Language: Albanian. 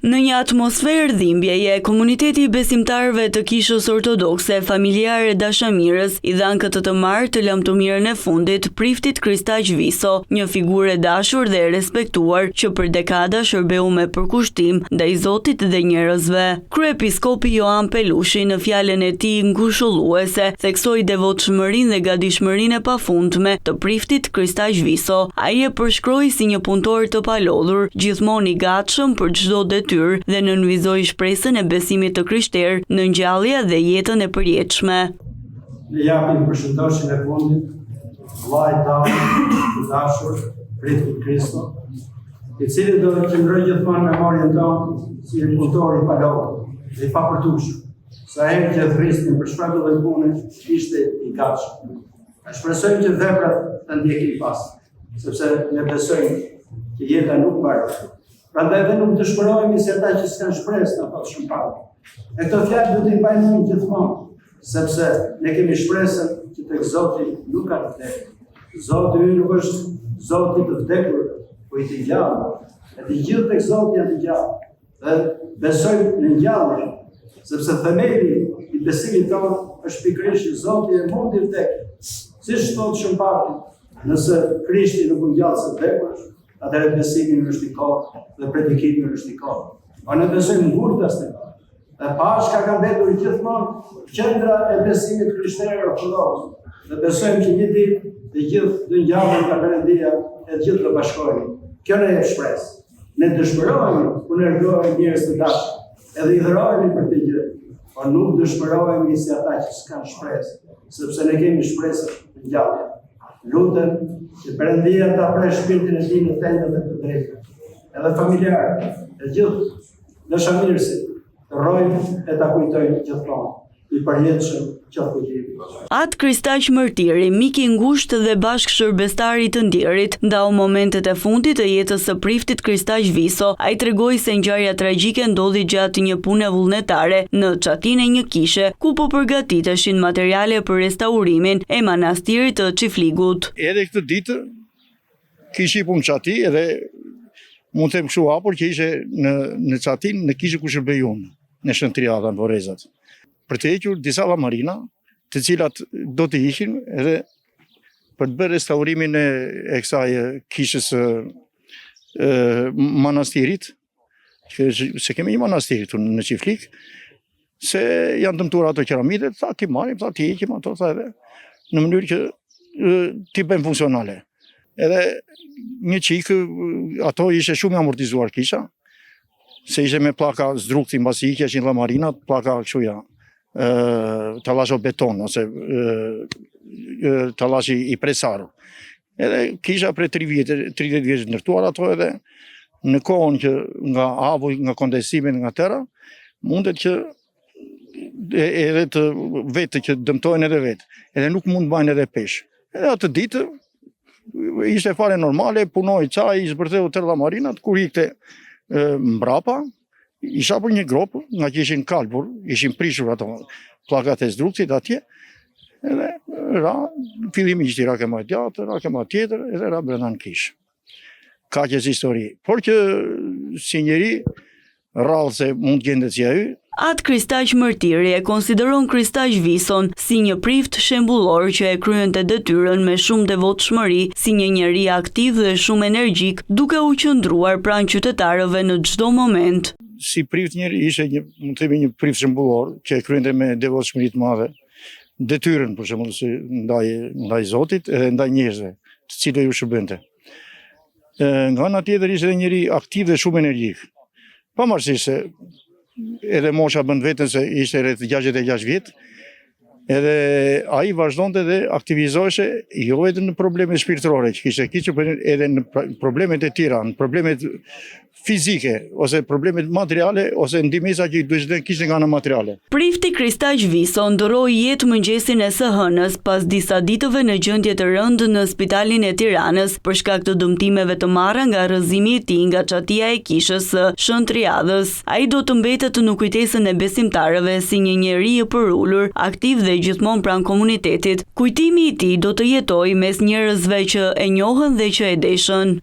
Në një atmosferë dhimbjeje, komuniteti i besimtarëve të Kishës Ortodokse Familjare Dashamirës i dhan këtë të martë të lamtomirën e fundit priftit Kristaq Viso, një figurë e dashur dhe e respektuar që për dekada shërbeu me përkushtim ndaj Zotit dhe njerëzve. Kryepiskopi Joan Pelushi në fjalën e tij ngushëlluese theksoi devotshmërinë dhe gatishmërinë e pafundme të priftit Kristaq Viso. Ai e përshkroi si një punëtor të palodhur, gjithmonë i gatshëm për çdo dhe nënvizoi shpresën e besimit të krishterë në ngjallje dhe jetën e përjetshme. Ne japim përshëndetjen e fundit vllajt tanë të dashur, prifti Kristo, i cili do të qëndrojë gjithmonë në memorien tonë si një punëtor i palodhur dhe i papërtushëm. Sa herë që thrisnin për shkak të punës, ishte i gatshëm. Shpresojmë që veprat të ndjekin pas, sepse ne besojmë që jeta nuk mbaron. Prandaj dhe nuk dëshpërohemi si ata që s'kan shpresë në ato shëmparë. E këto fjalë do t'i mbajmë gjithmonë, sepse ne kemi shpresën që tek Zoti nuk ka të vdekur. Zoti ynë nuk është Zoti të vdekur, po i të gjallë. E të gjithë tek Zoti janë të gjallë. Dhe besojmë në ngjallje, sepse themeli i besimit tonë është pikërisht Zoti e mundi vdekur. Siç thotë shëmparë, nëse Krishti nuk u ngjall së vdekur, atëherë besimi është i kohë dhe predikimi është i kohë. Po ne besojmë ngurtas në kohë. Dhe Pashka ka mbetur gjithmonë qendra e besimit krishterë ortodoks. Dhe besojmë që një ditë të gjithë do ngjallen nga Perëndia e gjithë do bashkohemi. Kjo na jep shpresë. Ne dëshpërohemi kur largohen njerëz të dashur, edhe i dhërohemi për të gjë. Po nuk dëshpërohemi si ata që s'kan shpresë, sepse ne kemi shpresë të ngjallje. Lutem që Perëndia ta presh shpirtin e tij në tendën e të drejtë. Edhe familjarë, e gjithë dashamirësit, të rrojnë e ta kujtojnë gjithmonë i përjetshëm qoftë kujtimi. Atë Kristaq Mërtiri, mik i ngushtë dhe bashkëshërbestari i të ndjerit, ndau momentet e fundit të jetës së priftit Kristaq Viso. Ai tregoi se ngjarja tragjike ndodhi gjatë një pune vullnetare në çatinë e një kishe, ku po përgatiteshin materiale për restaurimin e manastirit të Çifligut. Edhe këtë ditë kishi punë çati edhe mund të them kështu hapur që ishte në çatinë në kishë ku shërbej unë, në Shëntriada në Vorezat. Për të hequr disa llamarina, të cilat do të ishin edhe për të bërë restaurimin e kësaj kishës manastirit, që se kemi një manastir këtu në Çiflik, se janë dëmtuar ato qeramitet, tha ti marrim, tha ti heqim ato, tha edhe në mënyrë që ti bëjmë funksionale. Edhe një çik ato ishte shumë amortizuar kisha, se ishte me pllaka zdrukti mbasi ikjeshin llamarinat, pllaka kështu ja. Tallash o beton ose tallash i presaru. Edhe kisha për 30 vjeç ndërtuar ato edhe në kohën që nga avuj, nga kondensimi nga tëra, mundet që edhe të vetë që dëmtojnë edhe vetë, edhe nuk mund bajnë edhe peshë. Edhe atë ditë ishte fare normale, punoi çaj, i zbërtheu tërë llamarinat, kur ikte mbrapa, isha për një gropë, nga që ishin kalbur, ishin prishur ato pllakat e zdruktit atje, edhe ra, fillimisht i ra kema djatë, ra kema tjetër, edhe ra brenda në kishë. Ka që si histori. Por që si njeri, rrallë se mund gjendet si ai. Atë Kristaq Mërtiri e konsideron Kristaq Vison si një prift shembullor që e kryente detyrën me shumë devotshmëri, si një njeri aktiv dhe shumë energjik, duke u qëndruar pranë qytetarëve në çdo moment. Si prift njeri ishte mund të themi një prift shembullor që e kryente me devotshmëri të madhe detyrën për shembull si ndaj Zotit edhe ndaj njerëzve, të cilëve ju shërbente. Nga ana tjetër ishte edhe njeri aktiv dhe shumë energjik. Pavarësisht se edhe mosha bën vetën se ishte rreth 66 vjet, edhe ai vazhdonte dhe aktivizoheshe jo vetëm në problemet shpirtërore që kishte, por edhe në problemet e tjera, në problemet fizike ose problemet materiale ose ndihmesa që i duhet kishte nga ana materiale. Prifti Kristaq Viso ndroi jetë mëngjesin e së hënës pas disa ditëve në gjendje të rëndë në spitalin e Tiranës për shkak të dëmtimeve të marra nga rrëzimi i tij nga çatia e kishës së Shëntriadës. Ai do të mbetet në kujtesën e besimtarëve si një njeri i përulur, aktiv dhe gjithmonë pranë komunitetit. Kujtimi i tij do të jetojë mes njerëzve që e njohën dhe që e deshën.